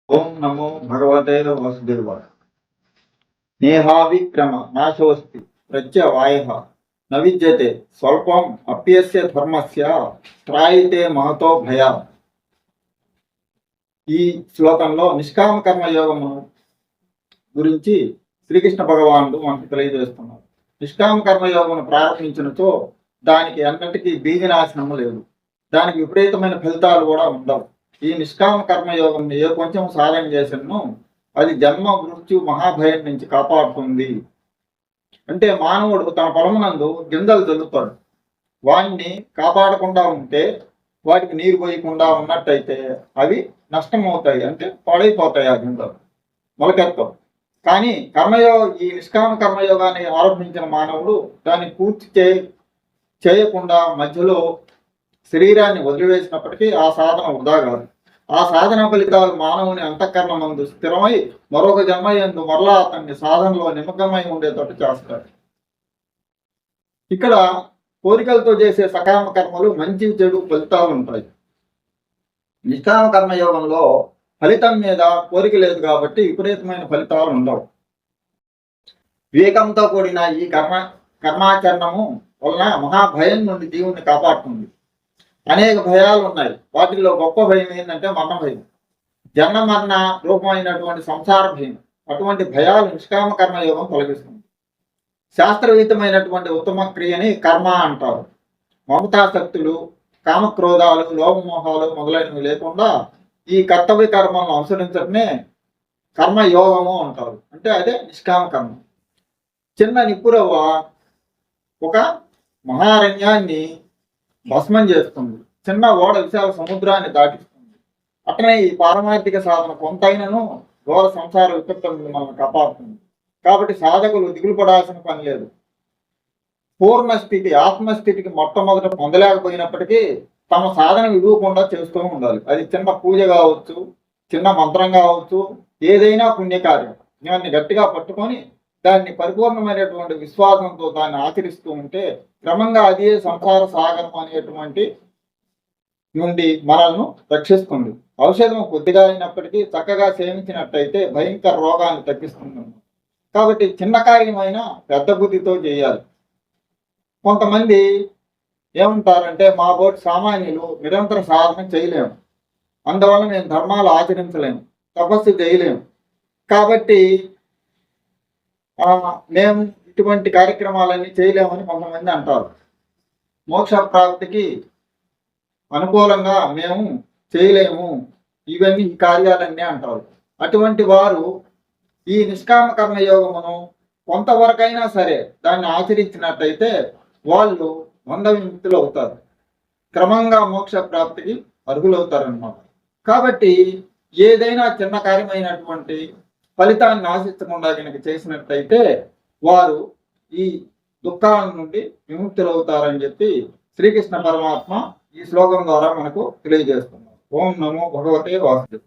ఓం నమో భగవతే వాసుదేవాయ. నేహావిక్రమ నాశోస్తి ప్రత్యవాయ న విద్యతే స్వల్పం అప్యస్య ధర్మస్య త్రాయితే మహతో భయ. ఈ శ్లోకంలో నిష్కామ కర్మయోగము గురించి శ్రీకృష్ణ భగవానుడు మనకు తెలియజేస్తున్నారు. నిష్కామ కర్మయోగమును ప్రారంభించినతో దానికి అన్నిటికీ బీజనాశనము లేదు, దానికి విపరీతమైన ఫలితాలు కూడా ఉండవు. ఈ నిష్కామ కర్మయోగం ఏ కొంచెం సాధన చేసినను అది జన్మ మృత్యు మహాభయం నుంచి కాపాడుతుంది. అంటే మానవుడు తన పొలమునందు గింజలు చల్లుతాడు, వాటిని కాపాడకుండా ఉంటే, వాటికి నీరు పోయకుండా ఉన్నట్టయితే అవి నష్టమవుతాయి, అంటే పాడైపోతాయి, ఆ గింజలు మొలకెత్తావు. కానీ ఈ నిష్కామ కర్మయోగాన్ని ఆరంభించిన మానవుడు దాన్ని పూర్తి చేయకుండా మధ్యలో శరీరాన్ని వదిలివేసినప్పటికీ ఆ సాధన వృధా కాదు. ఆ సాధన ఫలితాలు మానవుని అంతఃకరణమందు స్థిరమై మరొక జన్మయందు మరలా అతన్ని సాధనలో నిమగ్నమై ఉండేటట్టు చేస్తాడు. ఇక్కడ కోరికలతో చేసే సకామ కర్మలు మంచి చెడు ఫలితాలు ఉంటాయి. నిష్కామ కర్మయోగంలో ఫలితం మీద కోరిక లేదు కాబట్టి విపరీతమైన ఫలితాలు ఉండవు. వివేకంతో కూడిన ఈ కర్మాచరణము వలన మహాభయం నుండి జీవుని కాపాడుతుంది. అనేక భయాలు ఉన్నాయి, వాటిల్లో గొప్ప భయం ఏంటంటే మరణ భయం, జన్మ మరణ రూపమైనటువంటి సంసార భయం. అటువంటి భయాలు నిష్కామ కర్మయోగం తొలగిస్తుంది. శాస్త్రవిహితమైనటువంటి ఉత్తమ క్రియని కర్మ అంటారు. మమతాశక్తులు, కామక్రోధాలు, లోభమోహాలు మొదలైనవి లేకుండా ఈ కర్తవ్య కర్మలను అనుసరించడమే కర్మయోగము అంటారు. అంటే అదే నిష్కామ కర్మ. చిన్న నిప్పురవ్వ ఒక మహారణ్యాన్ని భస్మం చేస్తుంది, చిన్న ఓడ విశాల సముద్రాన్ని దాటిస్తుంది. అట్లనే ఈ పారమార్థిక సాధన కొంతైనను ఘోర సంసార విపత్తు మనల్ని కాపాడుతుంది. కాబట్టి సాధకులు దిగులు పడాల్సిన పని లేదు. పూర్ణ స్థితి, ఆత్మస్థితికి మొట్టమొదట పొందలేకపోయినప్పటికీ తమ సాధన విడువకుండా చేస్తూ ఉండాలి. అది చిన్న పూజ కావచ్చు, చిన్న మంత్రం కావచ్చు, ఏదైనా పుణ్యకార్యం. దాన్ని గట్టిగా పట్టుకొని దాన్ని పరిపూర్ణమైనటువంటి విశ్వాసంతో దాన్ని ఆచరిస్తూ ఉంటే క్రమంగా అదే సంసార సాగరం అనేటువంటి నుండి మనల్ని రక్షిస్తుంది. ఔషధం కొద్దిగా అయినప్పటికీ చక్కగా సేవించినట్టయితే భయంకర రోగాన్ని తగ్గిస్తుంది. కాబట్టి చిన్న కార్యమైనా పెద్ద బుద్ధితో చేయాలి. కొంతమంది ఏమంటారంటే, మా బోటి సామాన్యులు నిరంతర సాధన చేయలేము, అందువల్ల మేము ధర్మాలు ఆచరించలేము, తపస్సు చేయలేము, కాబట్టి మేము ఇటువంటి కార్యక్రమాలన్నీ చేయలేమని కొంతమంది అంటారు. మోక్ష ప్రాప్తికి అనుకూలంగా మేము చేయలేము ఇవన్నీ, ఈ కార్యాలన్నీ అంటారు. అటువంటి వారు ఈ నిష్కామ కర్మయోగమును కొంతవరకైనా సరే దాన్ని ఆచరించినట్టయితే వాళ్ళు 100 విముక్తులు అవుతారు, క్రమంగా మోక్ష ప్రాప్తికి అర్హులవుతారన్నమాట. కాబట్టి ఏదైనా చిన్న కార్యమైనటువంటి ఫలితాన్ని ఆశించకుండా కనుక చేసినట్టయితే వారు ఈ దుఃఖాల నుండి విముక్తులవుతారని చెప్పి శ్రీకృష్ణ పరమాత్మ ఈ శ్లోకం ద్వారా మనకు తెలియజేస్తున్నారు. ఓం నమో భగవతే వాసుదేవాయ.